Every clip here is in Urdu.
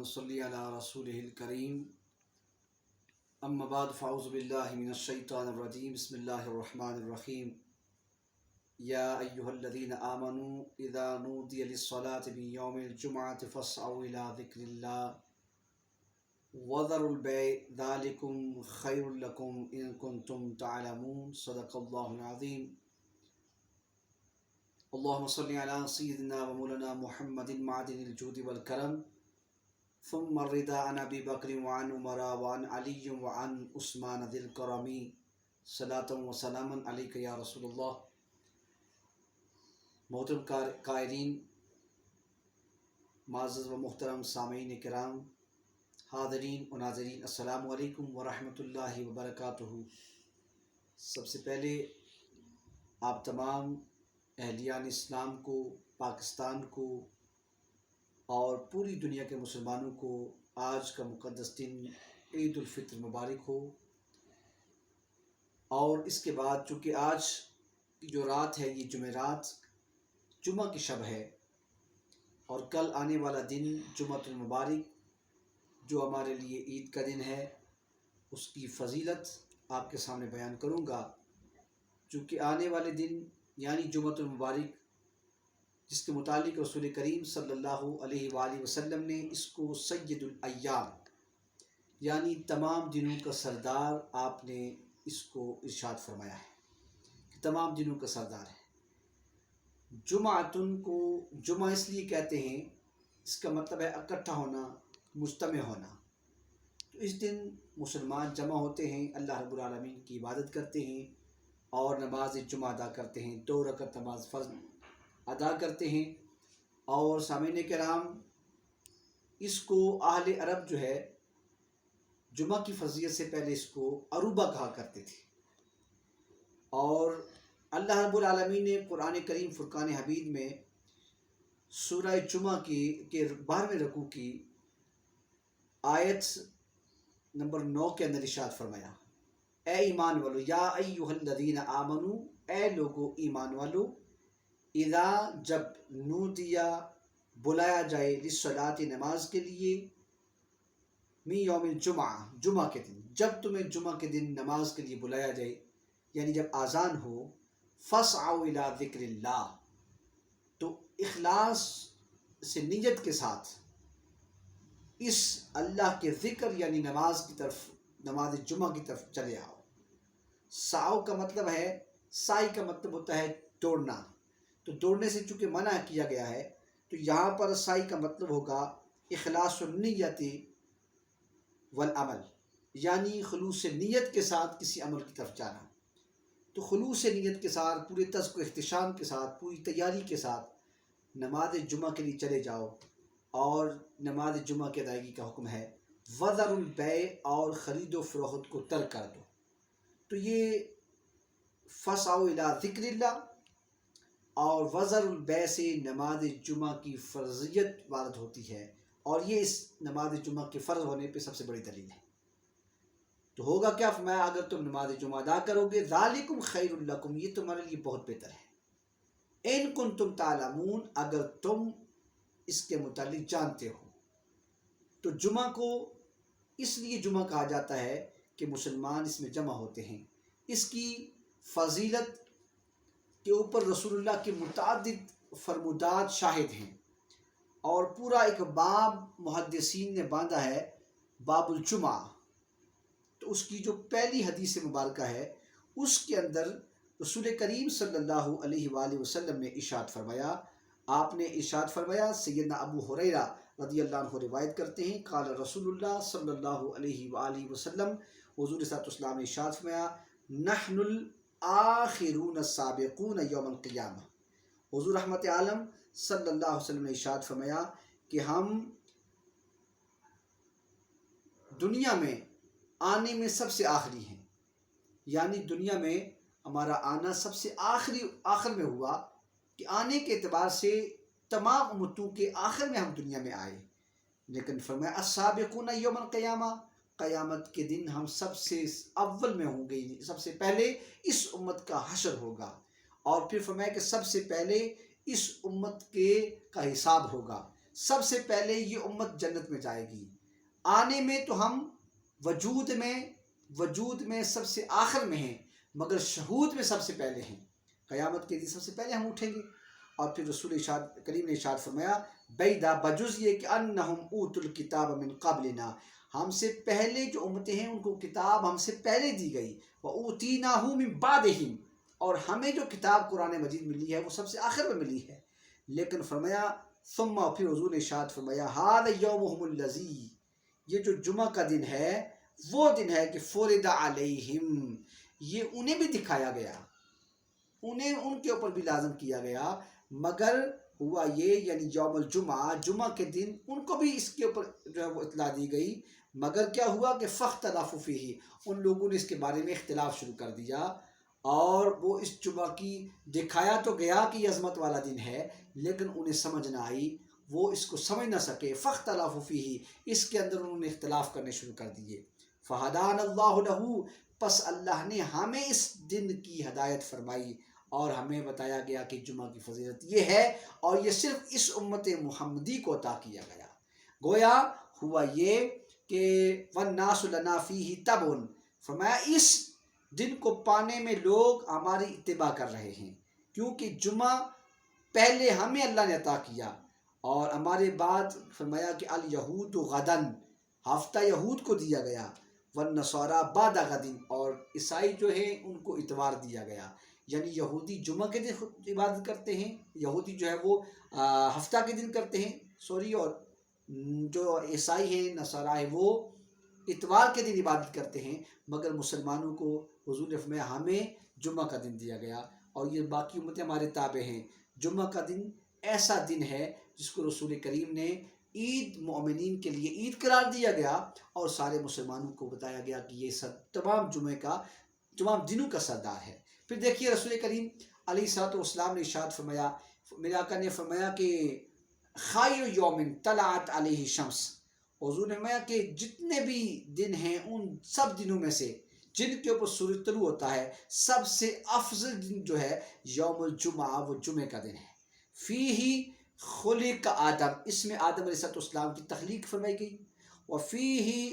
ونصلي على رسوله الكريم اما بعد فاعوذ بالله من الشيطان الرجيم بسم الله الرحمن الرحيم يا أيها الذين آمنوا إذا نودي للصلاة من يوم الجمعة فاسعوا إلى ذكر الله وذروا البيع ذلكم خير لكم إن كنتم تعلمون صدق الله العظيم اللهم صل على سيدنا ومولانا محمد معدن الجود والكرم ثم الرضا عن ابی بکر وعن عمر وعن علی وعن عثمان ذی الکرم صلاۃ و سلام علیک یا رسول اللہ۔ محترم قائرین، معزز و محترم سامعین کرام، حاضرین و ناظرین، السلام علیکم ورحمۃ اللہ وبرکاتہ۔ سب سے پہلے آپ تمام اہلیان اسلام کو، پاکستان کو اور پوری دنیا کے مسلمانوں کو آج کا مقدس دن عید الفطر مبارک ہو۔ اور اس کے بعد چونکہ آج کی جو رات ہے یہ جمعرات، جمعہ کی شب ہے، اور کل آنے والا دن جمعۃ المبارک جو ہمارے لیے عید کا دن ہے، اس کی فضیلت آپ کے سامنے بیان کروں گا۔ چونکہ آنے والے دن یعنی جمعۃ المبارک، جس کے متعلق رسول کریم صلی اللہ علیہ وآلہ وسلم نے اس کو سید الایام یعنی تمام دنوں کا سردار آپ نے اس کو ارشاد فرمایا ہے کہ تمام دنوں کا سردار ہے۔ جمعتن کو جمعہ اس لیے کہتے ہیں، اس کا مطلب ہے اکٹھا ہونا، مجتمع ہونا۔ تو اس دن مسلمان جمع ہوتے ہیں، اللہ رب العالمین کی عبادت کرتے ہیں اور نماز جمعہ ادا کرتے ہیں، 2 رکعت نماز فرض ادا کرتے ہیں۔ اور سامعین کرام، اس کو اہل عرب جو ہے جمعہ کی فضیلت سے پہلے اس کو عروبہ کہا کرتے تھے۔ اور اللہ رب العالمین نے قرآن کریم فرقان حمید میں سورہ جمعہ کے 12ویں رکوع کی آیت نمبر 9 کے اندر ارشاد فرمایا، اے ایمان والو، یا ایھا الذین آمنو، اے لوگو ایمان والو، اذا جب نودیا بلایا جائے للصلاۃ نماز کے لیے، من یوم الجمعہ جمعہ کے دن، جب تمہیں جمعہ کے دن نماز کے لیے بلایا جائے یعنی جب اذان ہو، فاسعوا الی ذکر اللہ، تو اخلاص سے نیت کے ساتھ اس اللہ کے ذکر یعنی نماز کی طرف، نماز جمعہ کی طرف چلے آؤ۔ سعو کا مطلب ہے، سعی کا مطلب ہوتا ہے دوڑنا، تو دوڑنے سے چونکہ منع کیا گیا ہے تو یہاں پر سعی کا مطلب ہوگا اخلاص النیت والعمل، یعنی خلوص نیت کے ساتھ کسی عمل کی طرف جانا۔ تو خلوص نیت کے ساتھ، پورے تزک و احتشام کے ساتھ، پوری تیاری کے ساتھ نماز جمعہ کے لیے چلے جاؤ۔ اور نماز جمعہ کی ادائیگی کا حکم ہے، وذروا البیع، اور خرید و فروخت کو ترک کر دو۔ تو یہ فاسعوا الی ذکر اللہ اور وذروا البیع سے نماز جمعہ کی فرضیت وارد ہوتی ہے، اور یہ اس نماز جمعہ کے فرض ہونے پہ سب سے بڑی دلیل ہے۔ تو ہوگا کیا؟ فرمایا اگر تم نماز جمعہ ادا کرو گے، ذالکم خیر لکم، یہ تمہارے لیے بہت بہتر ہے، ان کنتم تعلمون، اگر تم اس کے متعلق جانتے ہو۔ تو جمعہ کو اس لیے جمعہ کہا جاتا ہے کہ مسلمان اس میں جمع ہوتے ہیں۔ اس کی فضیلت کے اوپر رسول اللہ کے متعدد فرمودات شاہد ہیں، اور پورا ایک باب محدثین نے باندھا ہے، باب الجمعہ۔ تو اس کی جو پہلی حدیث مبارکہ ہے، اس کے اندر رسول کریم صلی اللہ علیہ وآلہ وسلم نے ارشاد فرمایا، آپ نے ارشاد فرمایا، سیدنا ابو ہریرہ رضی اللہ عنہ روایت کرتے ہیں، قال رسول اللہ صلی اللہ علیہ وآلہ وسلم، حضور صلی اللہ علیہ وسلم نے ارشاد فرمایا، نحن آخرون السابقون یوم القیامہ، حضور رحمت عالم صلی اللہ علیہ وسلم نے ارشاد فرمایا کہ ہم دنیا میں آنے میں سب سے آخری ہیں، یعنی دنیا میں ہمارا آنا سب سے آخر میں ہوا، کہ آنے کے اعتبار سے تمام امتوں کے آخر میں ہم دنیا میں آئے، لیکن فرمایا السابقون یوم القیامہ، قیامت کے دن ہم سب سے اول میں ہوں گے، سب سے پہلے اس امت کا حشر ہوگا، اور پھر فرمایا کہ سب سے پہلے اس امت کا حساب ہوگا۔ سب سے پہلے یہ امت جنت میں جائے گی. آنے میں تو ہم وجود میں سب سے آخر میں ہیں، مگر شہود میں سب سے پہلے ہیں. قیامت کے دن سب سے پہلے ہم اٹھیں گے. اور پھر رسول کریم نے ارشاد فرمایا بیدا بجز یہ کہ انہم اوت الکتاب من قبلنا، ہم سے پہلے جو امتیں ہیں ان کو کتاب ہم سے پہلے دی گئی. وَأُوتِينَاهُ مِن بَعْدِهِمْ، اور ہمیں جو کتاب قرآن مجید ملی ہے وہ سب سے آخر میں ملی ہے. لیکن فرمایا ثم، پھر حضور نے ارشاد فرمایا هَذَا يَوْمُهُمُ الَّذِي، یہ جو جمعہ کا دن ہے وہ دن ہے کہ فرض علیہم، یہ انہیں بھی دکھایا گیا، انہیں ان کے اوپر بھی لازم کیا گیا. مگر ہوا یہ، یعنی یوم الجمعہ، جمعہ کے دن ان کو بھی اس کے اوپر جو ہے وہ اطلاع دی گئی. مگر کیا ہوا کہ فاختلفوا فیہ، ان لوگوں نے اس کے بارے میں اختلاف شروع کر دیا. اور وہ اس جمعہ کی دکھایا تو گیا کہ یہ عظمت والا دن ہے، لیکن انہیں سمجھ نہ آئی، وہ اس کو سمجھ نہ سکے. فاختلفوا فیہ، اس کے اندر انہوں نے اختلاف کرنے شروع کر دیے. فہدانا اللہ لہ، پس اللہ نے ہمیں اس دن کی ہدایت فرمائی اور ہمیں بتایا گیا کہ جمعہ کی فضیلت یہ ہے، اور یہ صرف اس امت محمدی کو عطا کیا گیا. گویا ہوا یہ کہ وَالنَّاسُ لَنَا فِيهِ تَبْعٌ، فرمایا اس دن کو پانے میں لوگ ہماری اتباع کر رہے ہیں، کیونکہ جمعہ پہلے ہمیں اللہ نے عطا کیا، اور ہمارے بعد فرمایا کہ الیہود غدن، ہفتہ یہود کو دیا گیا. والنصارى بعد غد، اور عیسائی جو ہیں ان کو اتوار دیا گیا. یعنی یہودی جمعہ کے دن عبادت کرتے ہیں، یہودی جو ہے وہ ہفتہ کے دن کرتے ہیں اور جو عیسائی ہیں نصارہ ہیں وہ اتوار کے دن عبادت کرتے ہیں. مگر مسلمانوں کو حضور نے فرمایا ہمیں جمعہ کا دن دیا گیا، اور یہ باقی امتیں ہمارے تابع ہیں. جمعہ کا دن ایسا دن ہے جس کو رسول کریم نے عید مومنین کے لیے عید قرار دیا گیا، اور سارے مسلمانوں کو بتایا گیا کہ یہ تمام تمام دنوں کا سردار ہے. پھر دیکھیے رسول کریم علیہ الصلوۃ والسلام نے ارشاد فرمایا، میرے آقا نے فرمایا کہ خیر یوم طلعت علیہ شمس، حضور نے فرمایا کہ جتنے بھی دن ہیں ان سب دنوں میں سے جن کے اوپر سورج طلوع ہوتا ہے، سب سے افضل دن جو ہے یوم الجمعہ، وہ جمعے کا دن ہے. فیہ خلق آدم، اس میں آدم علیہ السلام کی تخلیق فرمائی گئی. وفیہ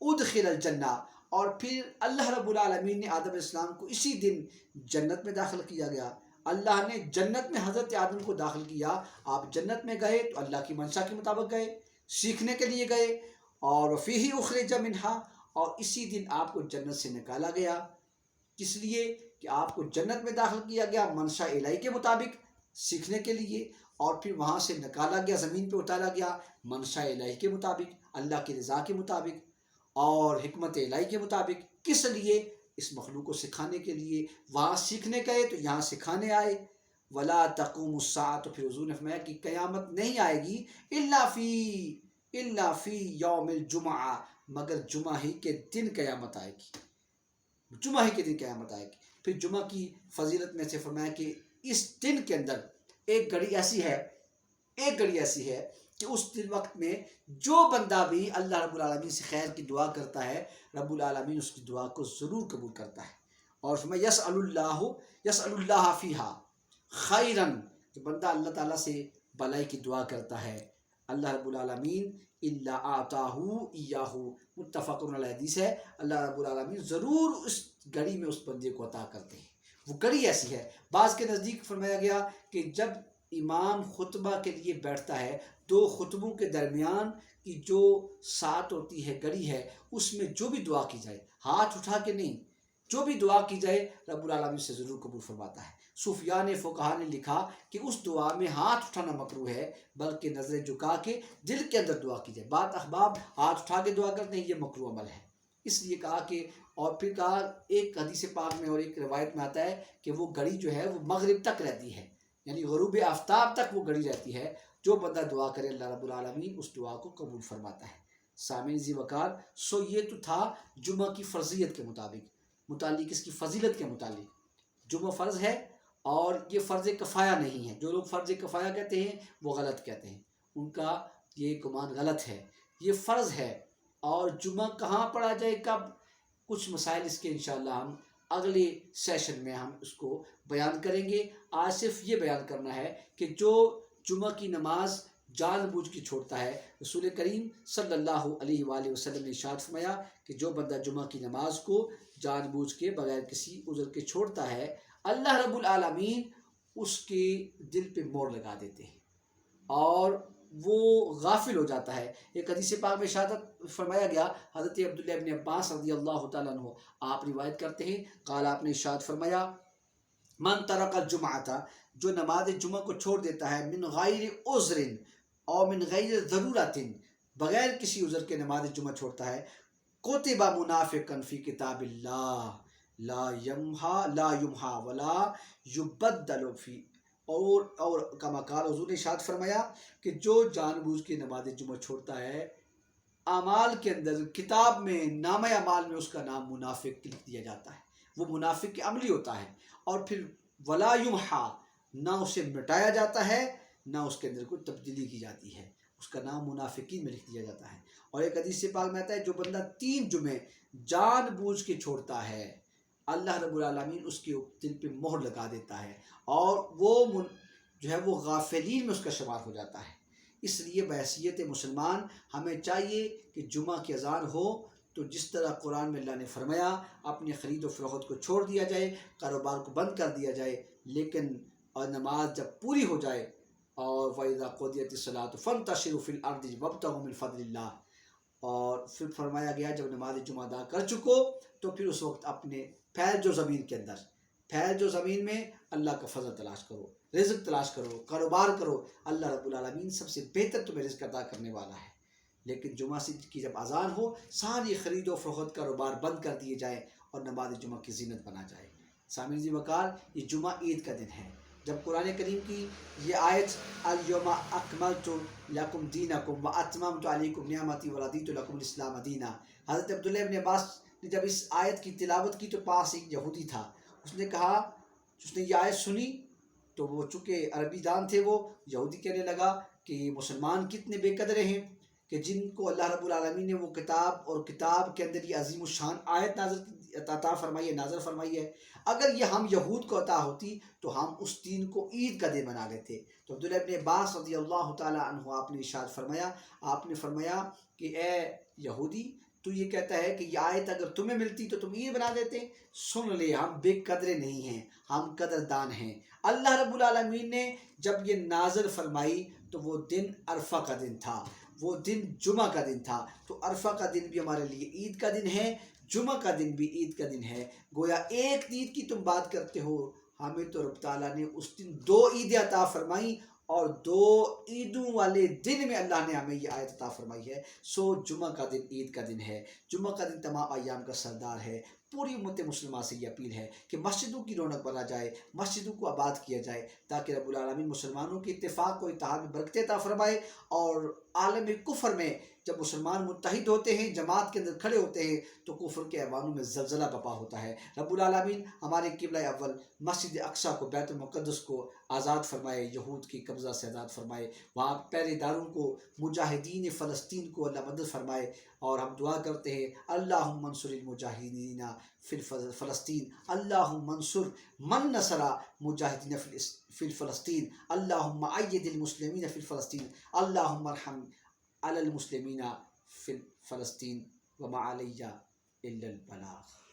ادخل الجنہ، اور پھر اللہ رب العالمین نے آدم علیہ السلام کو اسی دن جنت میں داخل کیا گیا. اللہ نے جنت میں حضرت آدم کو داخل کیا. آپ جنت میں گئے تو اللہ کی منشا کے مطابق گئے، سیکھنے کے لیے گئے. اور وفیہ اخرج منہا، اور اسی دن آپ کو جنت سے نکالا گیا. کس لیے؟ کہ آپ کو جنت میں داخل کیا گیا منشا الہی کے مطابق سیکھنے کے لیے، اور پھر وہاں سے نکالا گیا، زمین پہ اتارا گیا منشا الہی کے مطابق، اللہ کی رضا کے مطابق اور حکمت الہی کے مطابق. کس لیے؟ اس مخلوق کو سکھانے کے لیے. وہاں سیکھنے گئے تو یہاں سکھانے آئے. ولا تقوم الساعۃ، تو پھر حضور نے فرمایا کہ قیامت نہیں آئے گی الا فی یوم الجمعہ، مگر جمعہ ہی کے دن قیامت آئے گی، جمعہ ہی کے دن قیامت آئے گی. پھر جمعہ کی فضیلت میں سے فرمایا کہ اس دن کے اندر ایک گھڑی ایسی ہے کہ اس دن وقت میں جو بندہ بھی اللہ رب العالمین سے خیر کی دعا کرتا ہے، رب العالمین اس کی دعا کو ضرور قبول کرتا ہے. اور فرمایا یسأل اللہ فیہا خیرن، کہ بندہ اللہ تعالیٰ سے بلائی کی دعا کرتا ہے، اللہ رب العالمین الا اعطاہ ایاہ، متفق علیہ حدیث ہے، اللہ رب العالمین ضرور اس گھڑی میں اس بندے کو عطا کرتے ہیں. وہ گھڑی ایسی ہے. بعض کے نزدیک فرمایا گیا کہ جب امام خطبہ کے لیے بیٹھتا ہے، دو خطبوں کے درمیان کی جو ساتھ ہوتی ہے، گھڑی ہے، اس میں جو بھی دعا کی جائے، ہاتھ اٹھا کے نہیں، جو بھی دعا کی جائے رب العالمین سے ضرور قبول فرماتا ہے. صوفیاء نے، فقہاء نے لکھا کہ اس دعا میں ہاتھ اٹھانا مکروہ ہے، بلکہ نظریں جھکا کے دل کے اندر دعا کی جائے. بعض احباب ہاتھ اٹھا کے دعا کرتے ہیں، یہ مکروہ عمل ہے. اس لیے کہا کہ، اور پھر کہا ایک حدیث پاک میں اور ایک روایت میں آتا ہے کہ وہ گھڑی جو ہے وہ مغرب تک رہتی ہے، یعنی غروب آفتاب تک وہ گھڑی رہتی ہے. جو بندہ دعا کرے اللہ رب العالمین اس دعا کو قبول فرماتا ہے. سامعین ذی وقار، سو یہ تو تھا جمعہ کی فرضیت کے متعلق اس کی فضیلت کے متعلق. جمعہ فرض ہے، اور یہ فرض کفایہ نہیں ہے. جو لوگ فرض کفایہ کہتے ہیں وہ غلط کہتے ہیں، ان کا یہ گمان غلط ہے. یہ فرض ہے. اور جمعہ کہاں پڑھا جائے، کب، کچھ مسائل اس کے انشاءاللہ ہم اگلے سیشن میں ہم اس کو بیان کریں گے. آج صرف یہ بیان کرنا ہے کہ جو جمعہ کی نماز جان بوجھ کے چھوڑتا ہے۔ رسول کریم صلی اللہ علیہ وآلہ وسلم نے ارشاد فرمایا کہ جو بندہ جمعہ کی نماز کو جان بوجھ کے بغیر کسی عذر کے چھوڑتا ہے، اللہ رب العالمین اس کے دل پہ مہر لگا دیتے ہیں اور وہ غافل ہو جاتا ہے۔ ایک حدیث پاک میں ارشاد فرمایا گیا، حضرت عبداللہ ابن عباس رضی اللہ تعالیٰ عنہ آپ روایت کرتے ہیں، قال آپ نے ارشاد فرمایا، من ترک الجمعۃ، جو نماز جمعہ کو چھوڑ دیتا ہے، من غیر عذر اور من غیر ضرورت، بغیر کسی عذر کے نماز جمعہ چھوڑتا ہے، کتب منافقا فی کتاب اللہ لا یمحا ولا یبدل فی، اور کما قال، حضور نے ارشاد فرمایا کہ جو جان بوجھ کے نماز جمعہ چھوڑتا ہے، اعمال کے اندر کتاب میں نامہ اعمال میں اس کا نام منافق لکھ دیا جاتا ہے، وہ منافق کے عملی ہوتا ہے، اور پھر ولا یمحا، نہ اسے مٹایا جاتا ہے نہ اس کے اندر کوئی تبدیلی کی جاتی ہے، اس کا نام منافقین میں لکھ دیا جاتا ہے۔ اور ایک حدیث پاک میں آتا ہے، جو بندہ 3 جمعے جان بوجھ کے چھوڑتا ہے، اللہ رب العالمین اس کے دل پہ مہر لگا دیتا ہے اور وہ جو ہے وہ غافلین میں اس کا شمار ہو جاتا ہے۔ اس لیے بحیثیت مسلمان ہمیں چاہیے کہ جمعہ کی اذان ہو تو جس طرح قرآن میں اللہ نے فرمایا اپنی خرید و فروخت کو چھوڑ دیا جائے، کاروبار کو بند کر دیا جائے، لیکن اور نماز جب پوری ہو جائے، اور وَإِذَا قُضِيَتِ الصَّلَاةُ فَانتَشِرُوا فِي الْأَرْضِ وَابْتَغُوا مِنْ فَضْلِ اللَّهِ، اور پھر فرمایا گیا جب نماز جمعہ ادا کر چکو تو پھر اس وقت اپنے پھیل جو زمین کے اندر، پھیل جو زمین میں اللہ کا فضل تلاش کرو، رزق تلاش کرو، کاروبار کرو، اللہ رب العالمین سب سے بہتر تمہیں رزق عطا کرنے والا ہے۔ لیکن جمعہ کی جب اذان ہو، ساری خرید و فروخت کاروبار بند کر دیے جائیں اور نماز جمعہ کی زینت بنا جائے۔ سامعین ذی وقار، یہ جمعہ عید کا دن ہے۔ جب قرآن کریم کی یہ آیت الیوم اکملت لکم دینکم واتممت علیکم نعمتی ورضیت لکم الاسلام دینا، حضرت عبداللہ ابن عباس نے جب اس آیت کی تلاوت کی تو پاس ایک یہودی تھا، اس نے کہا، اس نے یہ آیت سنی تو وہ چونکہ عربی دان تھے، وہ یہودی کہنے لگا کہ مسلمان کتنے بے قدرے ہیں کہ جن کو اللہ رب العالمین نے وہ کتاب اور کتاب کے اندر یہ عظیم الشان آیت عطا فرمائی ہے، نازل فرمائی ہے، اگر یہ ہم یہود کو عطا ہوتی تو ہم اس دن کو عید کا دن بنا لیتے۔ تو عبداللہ ابن عباس رضی اللہ تعالیٰ عنہ آپ نے ارشاد فرمایا، آپ نے فرمایا کہ اے یہودی، تو یہ کہتا ہے کہ یہ آیت اگر تمہیں ملتی تو تم عید بنا دیتے، سن لے ہم بے قدرے نہیں ہیں، ہم قدردان ہیں۔ اللہ رب العالمین نے جب یہ نازل فرمائی تو وہ دن عرفہ کا دن تھا، وہ دن جمعہ کا دن تھا، تو عرفہ کا دن بھی ہمارے لیے عید کا دن ہے، جمعہ کا دن بھی عید کا دن ہے۔ گویا ایک عید کی تم بات کرتے ہو، ہمیں تو رب تعالیٰ نے اس دن 2 عیدیں عطا فرمائیں، اور 2 عیدوں والے دن میں اللہ نے ہمیں یہ آیت عطا فرمائی ہے۔ سو جمعہ کا دن عید کا دن ہے، جمعہ کا دن تمام ایام کا سردار ہے۔ پوری امت مسلمہ سے یہ اپیل ہے کہ مسجدوں کی رونق بنا جائے، مسجدوں کو آباد کیا جائے، تاکہ رب العالمین مسلمانوں کے اتفاق و اتحاد میں برکت عطا فرمائے، اور عالم کفر میں جب مسلمان متحد ہوتے ہیں، جماعت کے اندر کھڑے ہوتے ہیں، تو کفر کے ایوانوں میں زلزلہ برپا ہوتا ہے۔ رب العالمین ہمارے قبلہ اول مسجد اقصیٰ کو، بیت المقدس کو آزاد فرمائے، یہود کی قبضہ سے آزاد فرمائے، وہاں پہرے داروں کو، مجاہدین فلسطین کو اللہ مدد فرمائے، اور ہم دعا کرتے ہیں اللہم انصر المجاہدین فی فلسطین، اللہم انصر من نصر مجاہدین فی فلسطین، اللہم اید المسلمین فی فلسطین، اللہم ارحم علی المسلمین فی فلسطین، وما علی الا البلاغ۔